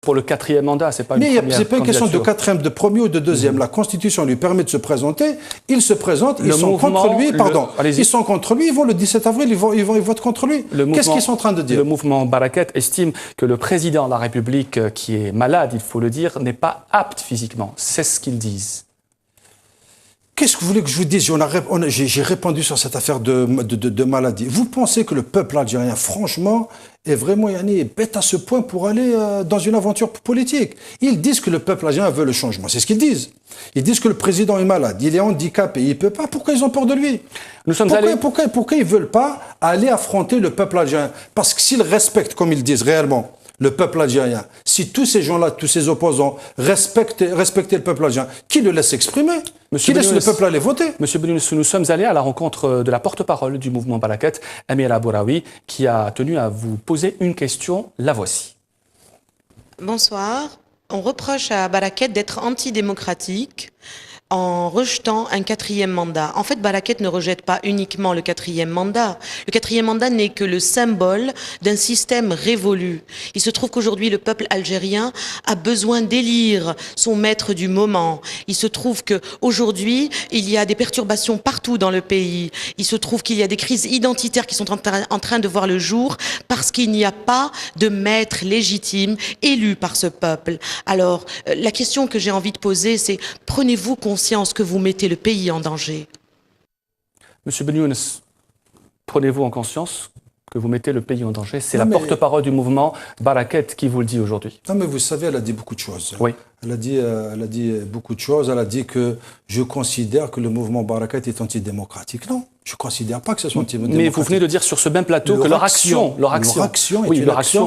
pour le 4e mandat, c'est pas une première. Mais c'est pas une question de 4e, de premier ou de 2e. La Constitution lui permet de se présenter. Il se présente, ils sont contre lui. Ils sont contre lui. Ils vont le 17 avril, ils votent contre lui. Qu'est-ce qu'ils sont en train de dire? Le mouvement Barakat estime que le président de la République, qui est malade, il faut le dire, n'est pas apte physiquement. C'est ce qu'ils disent. Qu'est-ce que vous voulez que je vous dise? J'ai répondu sur cette affaire de maladie. Vous pensez que le peuple algérien, franchement, est vraiment bête à ce point pour aller dans une aventure politique? Ils disent que le peuple algérien veut le changement. C'est ce qu'ils disent. Ils disent que le président est malade, il est handicapé, il ne peut pas. Pourquoi ils ont peur de lui? Pourquoi ils ne veulent pas aller affronter le peuple algérien? Parce que s'ils respectent, comme ils disent réellement, le peuple algérien, si tous ces gens-là, tous ces opposants respectaient le peuple algérien, qui le laisse exprimer? Qui laisse le peuple aller voter? Monsieur Benounès, nous sommes allés à la rencontre de la porte-parole du mouvement Barakat, Amira Bouraoui, qui a tenu à vous poser une question. La voici. Bonsoir. On reproche à Barakat d'être antidémocratique en rejetant un 4e mandat. En fait, Barakat ne rejette pas uniquement le 4e mandat. Le 4e mandat n'est que le symbole d'un système révolu. Il se trouve qu'aujourd'hui, le peuple algérien a besoin d'élire son maître du moment. Il se trouve qu'aujourd'hui, il y a des perturbations partout dans le pays. Il se trouve qu'il y a des crises identitaires qui sont en train de voir le jour parce qu'il n'y a pas de maître légitime élu par ce peuple. Alors, la question que j'ai envie de poser, c'est prenez-vous conscience que vous mettez le pays en danger? Monsieur Benounès, prenez-vous en conscience que vous mettez le pays en danger? C'est la porte-parole du mouvement Barakat qui vous le dit aujourd'hui. Non, mais vous savez, elle a dit beaucoup de choses. Oui. Elle a dit beaucoup de choses. Elle a dit que je considère que le mouvement Barakat est antidémocratique. Non, je ne considère pas que ce soit antidémocratique. Mais vous venez de dire sur ce même plateau que leur action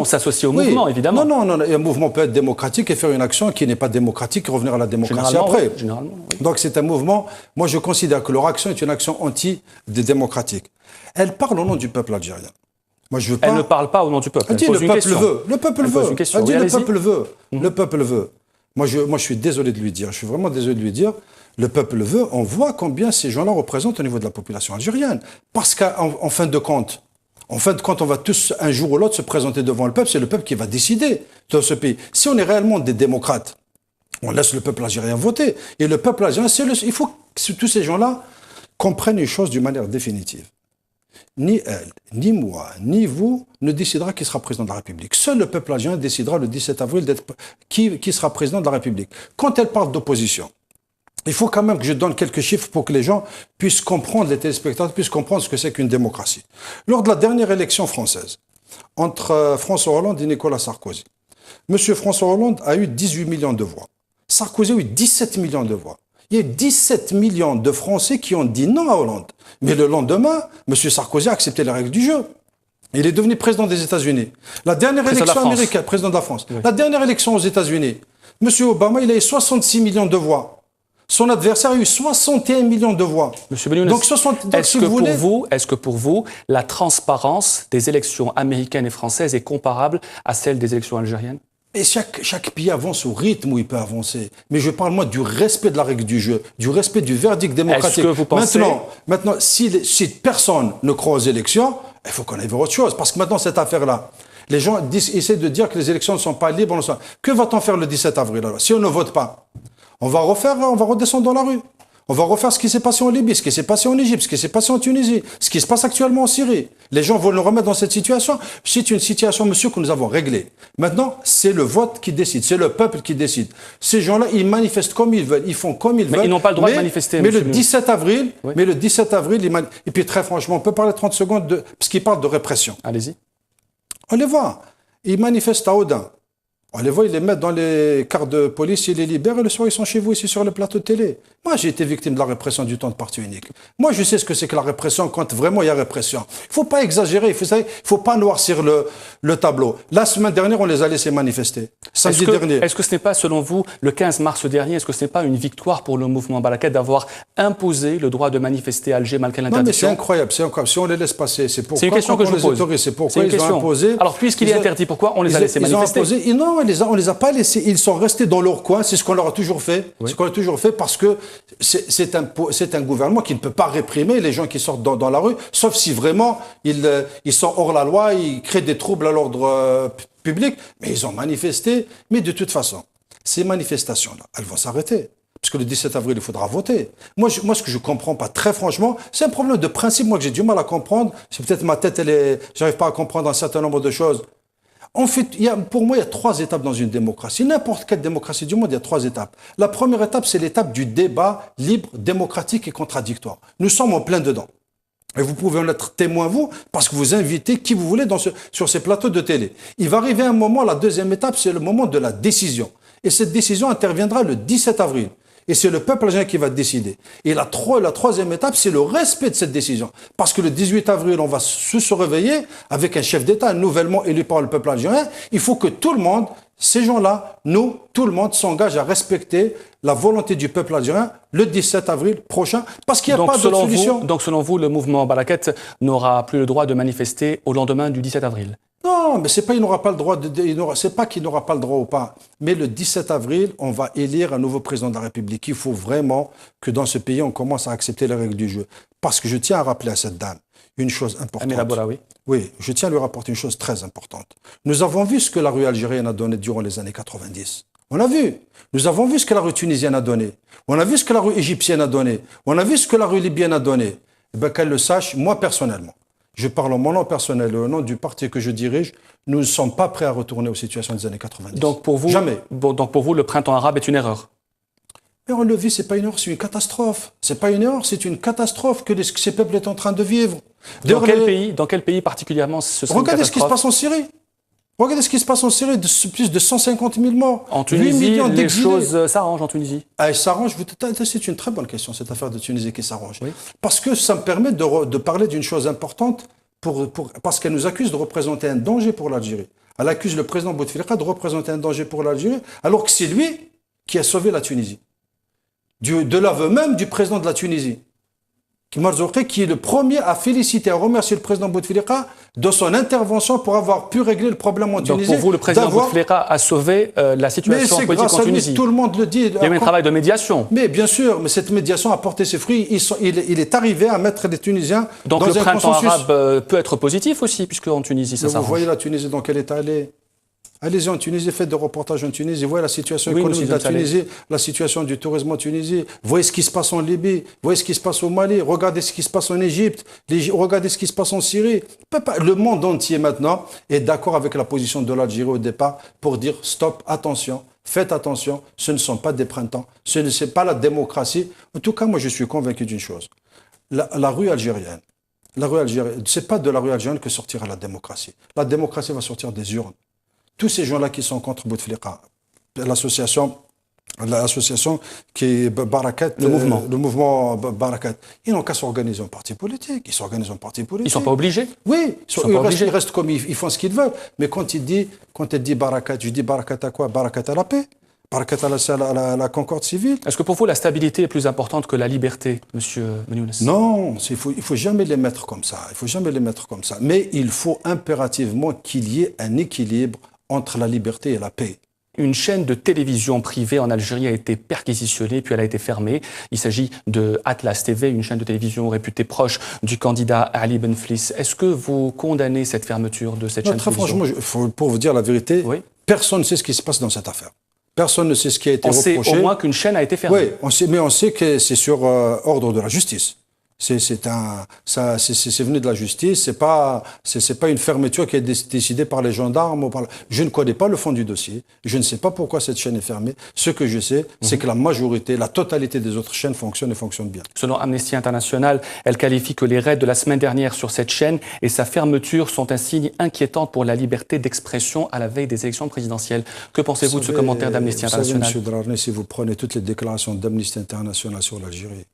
s'associe au mouvement, évidemment. Non. Un mouvement peut être démocratique et faire une action qui n'est pas démocratique et revenir à la démocratie après. Généralement, oui. Donc c'est un mouvement, moi je considère que leur action est une action antidémocratique. Elle parle au nom du peuple algérien. Moi, je veux pas... Elle ne parle pas au nom du peuple. Elle dit le peuple veut. Le peuple veut. Elle dit le peuple veut. Le peuple veut. Moi, je suis désolé de lui dire. Je suis vraiment désolé de lui dire. Le peuple veut. On voit combien ces gens-là représentent au niveau de la population algérienne. Parce qu'en fin de compte, on va tous un jour ou l'autre se présenter devant le peuple. C'est le peuple qui va décider dans ce pays. Si on est réellement des démocrates, on laisse le peuple algérien voter. Et le peuple algérien, il faut que tous ces gens-là comprennent une chose d'une manière définitive. Ni elle, ni moi, ni vous ne décidera qui sera président de la République. Seul le peuple algérien décidera le 17 avril qui sera président de la République. Quand elle parle d'opposition, il faut quand même que je donne quelques chiffres pour que les gens puissent comprendre, les téléspectateurs puissent comprendre ce que c'est qu'une démocratie. Lors de la dernière élection française, entre François Hollande et Nicolas Sarkozy, M. François Hollande a eu 18 millions de voix. Sarkozy a eu 17 millions de voix. Il y a 17 millions de Français qui ont dit non à Hollande. Mais le lendemain, M. Sarkozy a accepté les règles du jeu. Il est devenu président des États-Unis. La dernière élection américaine, président de la France. Oui. La dernière élection aux États-Unis, M. Obama, il a eu 66 millions de voix. Son adversaire a eu 61 millions de voix. Monsieur Benounès, est-ce que pour vous, la transparence des élections américaines et françaises est comparable à celle des élections algériennes? Et chaque pays avance au rythme où il peut avancer. Mais je parle, moi, du respect de la règle du jeu, du respect du verdict démocratique. Est-ce que vous pensez... Maintenant, si personne ne croit aux élections, il faut qu'on aille vers autre chose. Parce que maintenant, cette affaire-là, les gens essaient de dire que les élections ne sont pas libres. Que va-t-on faire le 17 avril alors? Si on ne vote pas, on va redescendre dans la rue. On va refaire ce qui s'est passé en Libye, ce qui s'est passé en Égypte, ce qui s'est passé en Tunisie, ce qui se passe actuellement en Syrie. Les gens vont nous remettre dans cette situation. C'est une situation, monsieur, que nous avons réglée. Maintenant, c'est le vote qui décide, c'est le peuple qui décide. Ces gens-là, ils manifestent comme ils veulent, ils font comme ils veulent. Mais ils n'ont pas le droit de manifester, mais le 17 avril, et puis très franchement, on peut parler 30 secondes parce qu'ils parlent de répression. Allez-y. On les voit. Ils manifestent à Audin. On les voit, ils les mettent dans les cars de police, ils les libèrent et le soir, ils sont chez vous ici sur le plateau de télé. Moi, j'ai été victime de la répression du temps de parti unique. Moi, je sais ce que c'est que la répression quand vraiment il y a répression. Il ne faut pas exagérer, il ne faut pas noircir le tableau. La semaine dernière, on les a laissés manifester. Samedi dernier. Est-ce que ce n'est pas, selon vous, le 15 mars dernier, est-ce que ce n'est pas une victoire pour le mouvement Barakat d'avoir imposé le droit de manifester à Alger malgré l'interdiction? Non, mais c'est incroyable, c'est incroyable. Si on les laisse passer, c'est pourquoi c'est une question que je vous pose. C'est pourquoi ils ont imposé. Alors, puisqu'il est interdit, pourquoi on les a laissés manifester? Non, on les a pas laissés. Ils sont restés dans leur coin. C'est ce qu'on leur a toujours fait. Oui. Ce qu'on a toujours fait parce que c'est un gouvernement qui ne peut pas réprimer les gens qui sortent dans la rue, sauf si vraiment ils sont hors la loi, ils créent des troubles à l'ordre public. Mais ils ont manifesté. Mais de toute façon, ces manifestations-là, elles vont s'arrêter. Parce que le 17 avril, il faudra voter. Moi, ce que je comprends pas, très franchement, c'est un problème de principe, moi, que j'ai du mal à comprendre. C'est peut-être ma tête, j'arrive pas à comprendre un certain nombre de choses. En fait, pour moi, il y a 3 étapes dans une démocratie. N'importe quelle démocratie du monde, il y a 3 étapes. La première étape, c'est l'étape du débat libre, démocratique et contradictoire. Nous sommes en plein dedans. Et vous pouvez en être témoin, vous, parce que vous invitez qui vous voulez sur ces plateaux de télé. Il va arriver un moment, la deuxième étape, c'est le moment de la décision. Et cette décision interviendra le 17 avril. Et c'est le peuple algérien qui va décider. Et la troisième étape, c'est le respect de cette décision. Parce que le 18 avril, on va se réveiller avec un chef d'État nouvellement élu par le peuple algérien. Il faut que tout le monde, ces gens-là, nous, tout le monde s'engage à respecter la volonté du peuple algérien le 17 avril prochain, parce qu'il n'y a pas d'autre solution. Donc selon vous, le mouvement Barakat n'aura plus le droit de manifester au lendemain du 17 avril? Non, mais c'est pas qu'il n'aura pas le droit c'est pas qu'il n'aura pas le droit ou pas. Mais le 17 avril, on va élire un nouveau président de la République. Il faut vraiment que dans ce pays, on commence à accepter les règles du jeu. Parce que je tiens à rappeler à cette dame une chose importante. Amira Boulaoui. Oui, je tiens à lui rapporter une chose très importante. Nous avons vu ce que la rue algérienne a donné durant les années 90. On l'a vu. Nous avons vu ce que la rue tunisienne a donné. On a vu ce que la rue égyptienne a donné. On a vu ce que la rue libyenne a donné. Eh bien, qu'elle le sache, moi personnellement. Je parle en mon nom personnel et au nom du parti que je dirige. Nous ne sommes pas prêts à retourner aux situations des années 90. Donc pour vous, jamais. Donc pour vous, le printemps arabe est une erreur? Mais on le vit, c'est pas une erreur, c'est une catastrophe. C'est pas une erreur, c'est une catastrophe que ces peuples sont en train de vivre. Dans quel pays particulièrement ce serait une catastrophe? Regardez ce qui se passe en Syrie. Regardez ce qui se passe en Syrie, plus de 150 000 morts. En Tunisie, les choses s'arrangent en Tunisie. C'est une très bonne question, cette affaire de Tunisie qui s'arrange. Oui. Parce que ça me permet de parler d'une chose importante, parce qu'elle nous accuse de représenter un danger pour l'Algérie. Elle accuse le président Bouteflika de représenter un danger pour l'Algérie, alors que c'est lui qui a sauvé la Tunisie. De l'aveu même du président de la Tunisie, qui est le premier à féliciter, à remercier le président Bouteflika de son intervention pour avoir pu régler le problème en Tunisie. Donc pour vous, le président Bouteflika a sauvé la situation politique en Tunisie. Lui, tout le monde le dit. Il y a eu un travail de médiation. Mais bien sûr, mais cette médiation a porté ses fruits. Il est arrivé à mettre les Tunisiens dans un consensus. Donc le printemps arabe peut être positif aussi, puisque en Tunisie, ça s'arrange. Vous voyez la Tunisie dans quel état elle est. Allez-y en Tunisie, faites des reportages en Tunisie, voyez la situation économique de la Tunisie, la situation du tourisme en Tunisie, voyez ce qui se passe en Libye, voyez ce qui se passe au Mali, regardez ce qui se passe en Égypte, regardez ce qui se passe en Syrie. Le monde entier maintenant est d'accord avec la position de l'Algérie au départ pour dire stop, attention, faites attention, ce ne sont pas des printemps, ce n'est pas la démocratie. En tout cas, moi je suis convaincu d'une chose, la rue algérienne, c'est pas de la rue algérienne que sortira la démocratie. La démocratie va sortir des urnes. Tous ces gens-là qui sont contre Bouteflika, l'association qui est Barakat, le mouvement Barakat, ils n'ont qu'à s'organiser en parti politique. Ils s'organisent en parti politique. Ils ne sont pas obligés? Oui, ils restent comme ils font ce qu'ils veulent. Mais quand elle dit Barakat, je dis Barakat à quoi? Barakat à la paix, Barakat à la concorde civile. Est-ce que pour vous, la stabilité est plus importante que la liberté, monsieur Menounes? Non, il faut jamais les mettre comme ça. Il faut jamais les mettre comme ça. Mais il faut impérativement qu'il y ait un équilibre entre la liberté et la paix. Une chaîne de télévision privée en Algérie a été perquisitionnée, puis elle a été fermée. Il s'agit de Atlas TV, une chaîne de télévision réputée proche du candidat Ali Benflis. Est-ce que vous condamnez cette fermeture de cette chaîne de télévision? Très franchement, pour vous dire la vérité, oui. Personne ne sait ce qui se passe dans cette affaire. Personne ne sait ce qui a été reproché. On sait au moins qu'une chaîne a été fermée. Oui, mais on sait que c'est sur ordre de la justice. C'est venu de la justice, c'est pas une fermeture qui est décidée par les gendarmes. Je ne connais pas le fond du dossier, je ne sais pas pourquoi cette chaîne est fermée. Ce que je sais, c'est que la totalité des autres chaînes fonctionnent et fonctionnent bien. Selon Amnesty International, elle qualifie que les raids de la semaine dernière sur cette chaîne et sa fermeture sont un signe inquiétant pour la liberté d'expression à la veille des élections présidentielles. Que pensez-vous de ce commentaire d'Amnesty International? Monsieur Drarné, si vous prenez toutes les déclarations d'Amnesty International sur l'Algérie,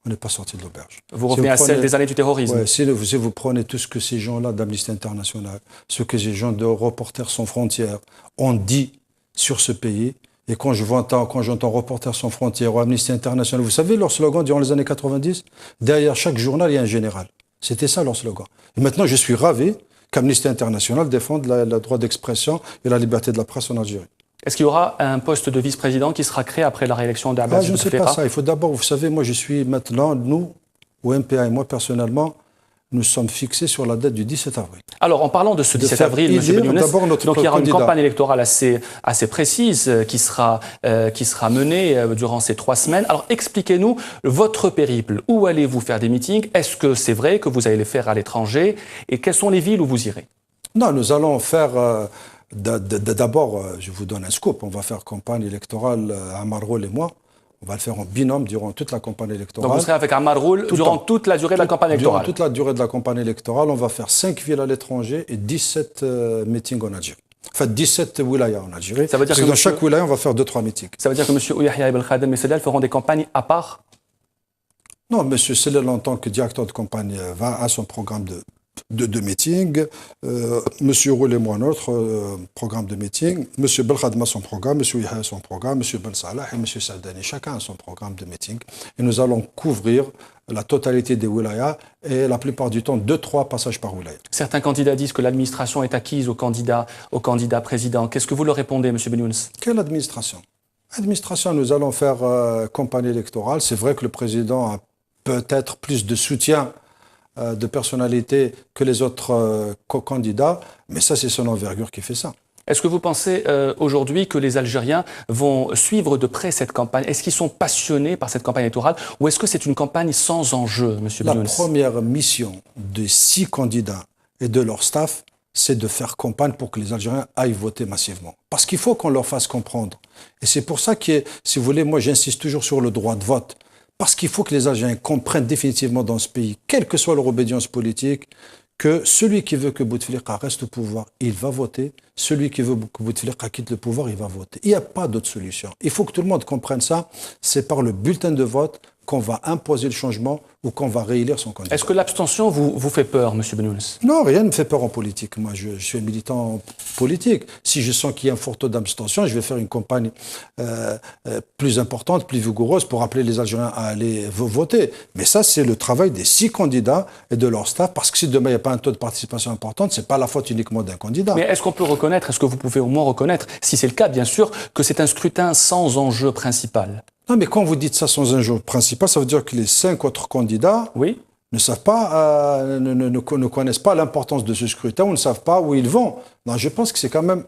on n'est pas sorti de l'auberge. Vous revenez à celle des années du terrorisme. Oui, si vous prenez tout ce que ces gens-là d'Amnesty International, ce que ces gens de Reporters sans frontières ont dit sur ce pays, et quand j'entends Reporters sans frontières ou Amnesty International, vous savez leur slogan durant les années 90, derrière chaque journal, il y a un général. C'était ça leur slogan. Et maintenant, je suis ravi qu'Amnesty International défende le droit d'expression et la liberté de la presse en Algérie. Est-ce qu'il y aura un poste de vice-président qui sera créé après la réélection d'Abdelaziz Bouteflika? Je ne sais pas ça. Il faut d'abord, vous savez, moi je suis maintenant, nous, au MPA et moi personnellement, nous sommes fixés sur la date du 17 avril. Alors, en parlant de ce 17 avril, M. Benyounès, donc il y aura une campagne électorale assez précise qui sera menée durant ces 3 semaines. Alors, expliquez-nous votre périple. Où allez-vous faire des meetings? Est-ce que c'est vrai que vous allez les faire à l'étranger? Et quelles sont les villes où vous irez? Non, nous allons faire... D'abord, je vous donne un scoop. On va faire campagne électorale, Ammar Roul et moi. On va le faire en binôme durant toute la campagne électorale. Donc vous serez avec Ammar Roul durant toute la durée de la campagne électorale? Durant toute la durée de la campagne électorale, on va faire 5 villes à l'étranger et 17 meetings en Algérie. Enfin, 17 wilayas en Algérie. Ça veut dire que dans chaque wilaya, on va faire 2-3 meetings. Ça veut dire que M. Ouyahia Ibn Khadem et Sellal feront des campagnes à part? Non, M. Sellal, en tant que directeur de campagne, va à son programme de meeting. Monsieur Roul et moi, notre programme de meeting. Monsieur Belkhadem a son programme, Monsieur Yahya a son programme, Monsieur Ben Salah et Monsieur Saadani, chacun a son programme de meeting. Et nous allons couvrir la totalité des wilayas et la plupart du temps 2-3 passages par wilaya. Certains candidats disent que l'administration est acquise au candidat président. Qu'est-ce que vous leur répondez, M. Benyounès? Quelle administration? Administration, nous allons faire campagne électorale. C'est vrai que le président a peut-être plus de soutien de personnalité que les autres candidats, mais ça, c'est son envergure qui fait ça. Est-ce que vous pensez aujourd'hui que les Algériens vont suivre de près cette campagne? Est-ce qu'ils sont passionnés par cette campagne électorale ou est-ce que c'est une campagne sans enjeu, M. Benyounès? La première mission des 6 candidats et de leur staff, c'est de faire campagne pour que les Algériens aillent voter massivement. Parce qu'il faut qu'on leur fasse comprendre. Et c'est pour ça que, si vous voulez, moi j'insiste toujours sur le droit de vote. Parce qu'il faut que les Algériens comprennent définitivement dans ce pays, quelle que soit leur obédience politique, que celui qui veut que Bouteflika reste au pouvoir, il va voter. Celui qui veut que Bouteflika quitte le pouvoir, il va voter. Il n'y a pas d'autre solution. Il faut que tout le monde comprenne ça. C'est par le bulletin de vote qu'on va imposer le changement ou qu'on va réélire son candidat. Est-ce que l'abstention vous fait peur, M. Benyounès? Non, rien ne me fait peur en politique. Moi, je suis un militant politique. Si je sens qu'il y a un fort taux d'abstention, je vais faire une campagne plus importante, plus vigoureuse pour appeler les Algériens à aller voter. Mais ça, c'est le travail des 6 candidats et de leur staff, parce que si demain il n'y a pas un taux de participation important, c'est pas la faute uniquement d'un candidat. Mais est-ce qu'on peut reconnaître, est-ce que vous pouvez au moins reconnaître, si c'est le cas, bien sûr, que c'est un scrutin sans enjeu principal? Non, mais quand vous dites ça sans enjeu principal, ça veut dire que les 5 autres candidats ne savent pas, ne connaissent pas l'importance de ce scrutin ou ne savent pas où ils vont. Non, je pense que c'est quand même...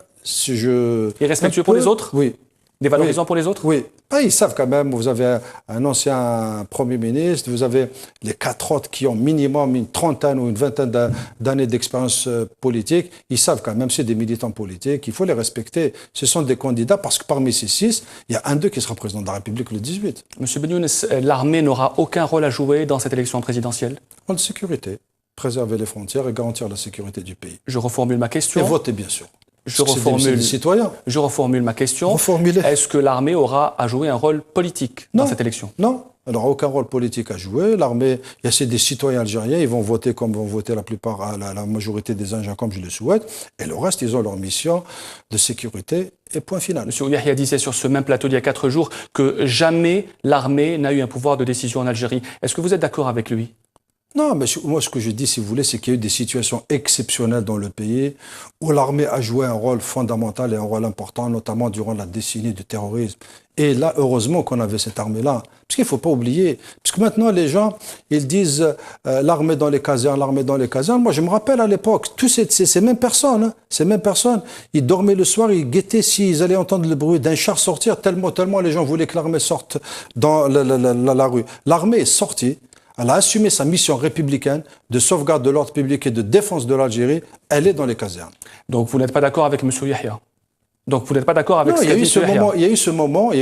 Et respectueux pour les autres? Oui. Dévalorisant pour les autres? Oui. Ah, ils savent quand même, vous avez un ancien Premier ministre, vous avez les 4 autres qui ont minimum une trentaine ou une vingtaine d'années d'expérience politique. Ils savent quand même, c'est des militants politiques, il faut les respecter. Ce sont des candidats parce que parmi ces 6, il y a un d'eux qui sera président de la République le 18. Monsieur Benyounès, l'armée n'aura aucun rôle à jouer dans cette élection présidentielle? Rôle de sécurité, préserver les frontières et garantir la sécurité du pays. Je reformule ma question. Et voter, bien sûr. Je reformule ma question. Est-ce que l'armée aura à jouer un rôle politique dans cette élection? Non, elle n'aura aucun rôle politique à jouer. L'armée, il y a des citoyens algériens, ils vont voter comme vont voter la majorité des Algériens, comme je le souhaite. Et le reste, ils ont leur mission de sécurité et point final. M. Ouyahia disait sur ce même plateau il y a 4 jours que jamais l'armée n'a eu un pouvoir de décision en Algérie. Est-ce que vous êtes d'accord avec lui? Non, mais moi, ce que je dis, si vous voulez, c'est qu'il y a eu des situations exceptionnelles dans le pays où l'armée a joué un rôle fondamental et un rôle important, notamment durant la décennie du terrorisme. Et là, heureusement qu'on avait cette armée-là. Parce qu'il ne faut pas oublier. Parce que maintenant, les gens, ils disent l'armée dans les casernes, l'armée dans les casernes. Moi, je me rappelle à l'époque, tous ces mêmes personnes, ils dormaient le soir, ils guettaient s'ils allaient entendre le bruit d'un char sortir, tellement les gens voulaient que l'armée sorte dans la rue. L'armée est sortie. Elle a assumé sa mission républicaine de sauvegarde de l'ordre public et de défense de l'Algérie. Elle est dans les casernes. Donc vous n'êtes pas d'accord avec M. Yahya? Donc vous n'êtes pas d'accord avec ce qu'a dit M. Yahya? Il y a eu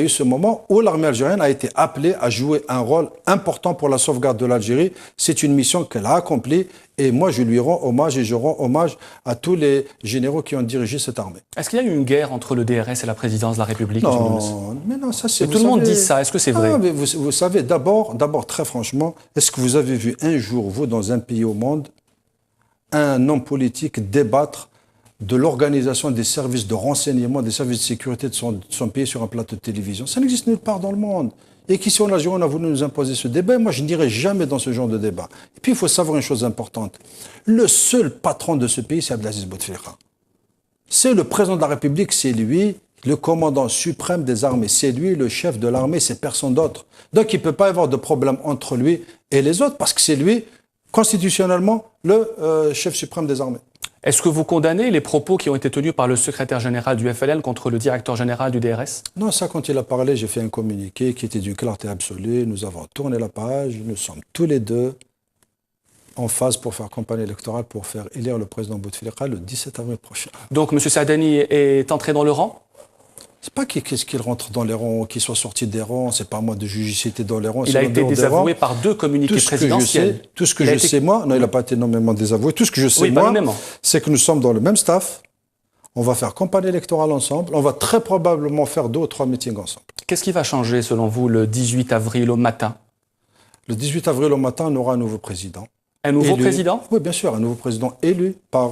ce moment où l'armée algérienne a été appelée à jouer un rôle important pour la sauvegarde de l'Algérie. C'est une mission qu'elle a accomplie. Et moi, je lui rends hommage et je rends hommage à tous les généraux qui ont dirigé cette armée. Est-ce qu'il y a eu une guerre entre le DRS et la présidence de la République? Non, mais non, ça c'est... Tout le monde dit ça, est-ce que c'est vrai? Mais vous savez, d'abord, très franchement, est-ce que vous avez vu un jour, vous, dans un pays au monde, un homme politique débattre de l'organisation des services de renseignement, des services de sécurité de son pays sur un plateau de télévision? Ça n'existe nulle part dans le monde. Et qu'ici en Algérie, on a voulu nous imposer ce débat. Moi, je n'irai jamais dans ce genre de débat. Et puis, il faut savoir une chose importante. Le seul patron de ce pays, c'est Abdelaziz Bouteflika. C'est le président de la République, c'est lui le commandant suprême des armées. C'est lui le chef de l'armée, c'est personne d'autre. Donc il ne peut pas y avoir de problème entre lui et les autres parce que c'est lui, constitutionnellement, le chef suprême des armées. Est-ce que vous condamnez les propos qui ont été tenus par le secrétaire général du FLN contre le directeur général du DRS? Non, ça, quand il a parlé, j'ai fait un communiqué qui était d'une clarté absolue. Nous avons tourné la page. Nous sommes tous les deux en phase pour faire campagne électorale, pour faire élire le président Bouteflika le 17 avril prochain. Donc M. Saadani est entré dans le rang? C'est pas qu'il rentre dans les rangs, qu'il soit sorti des rangs, c'est pas à moi de juger s'il était dans les rangs. Il a été désavoué par 2 communiqués présidentiels. Tout ce que je sais, moi, non, il n'a pas été nommément désavoué. Tout ce que je sais, moi, c'est que nous sommes dans le même staff. On va faire campagne électorale ensemble. On va très probablement faire 2 ou 3 meetings ensemble. Qu'est-ce qui va changer, selon vous, le 18 avril au matin? Le 18 avril au matin, on aura un nouveau président. Un nouveau président? Oui, bien sûr, un nouveau président élu par